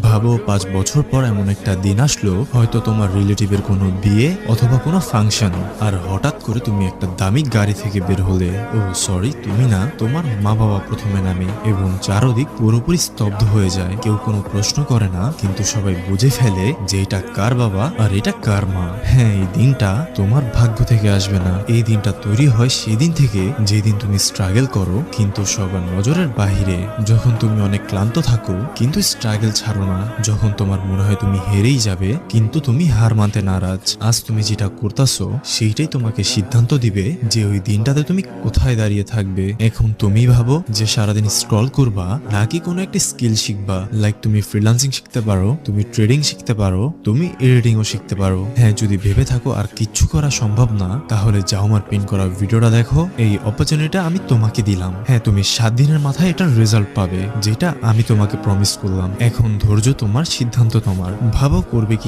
ভাবো 5 বছর পর এমন একটা দিন আসলো, হয়তো তোমার রিলেটিভের কোনো বিয়ে অথবা কোনো ফাংশন, আর হঠাৎ করে তুমি একটা দামি গাড়ি থেকে বের হলে। ও সরি, তুমি না, তোমার মা বাবা প্রথমে নামে এবং চারদিক পুরোপুরি স্তব্ধ হয়ে যায়। কেউ কোনো প্রশ্ন করে না, কিন্তু সবাই বুঝে ফেলে যে এটা কার বাবা আর এটা কার মা। হ্যাঁ, এই দিনটা তোমার ভাগ্য থেকে আসবে না। এই দিনটা তৈরি হয় সেদিন থেকে যেদিন তুমি স্ট্রাগল করো কিন্তু সবার নজরের বাহিরে, যখন তুমি অনেক ক্লান্ত থাকো কিন্তু স্ট্রাগল ছাড়ো না, যখন তোমার মনে হয় তুমি হেরেই যাবে কিন্তু তুমি হার মানতে নারাজ। আজ তুমি যেটা করতেছো সেইটাই তোমাকে সিদ্ধান্ত দিবে যে ওই দিনটাতে তুমি কোথায় দাঁড়িয়ে থাকবে। এখন তুমি ভাবো যে সারাদিন স্ক্রল করবা নাকি কোনো একটা স্কিল শিখবা। লাইক তুমি ফ্রিল্যান্সিং শিখতে পারো, তুমি ট্রেডিং শিখতে পারো, তুমি এডিটিংও শিখতে পারো। হ্যাঁ, যদি ভেবে থাকো আর কিচ্ছু করা সম্ভব না, তাহলে যাও আমার পিন করা ভিডিওটা দেখো। এই অপরচুনিটিটা আমি তোমাকে দিলাম। হ্যাঁ, তুমি 7 দিনের মাথায় এটার রেজাল্ট পাবে, যেটা আমি তোমাকে প্রমিস করলাম। এখন ধৈর্য তোমার, সিদ্ধান্ত তোমার। ভাবো করবে কি।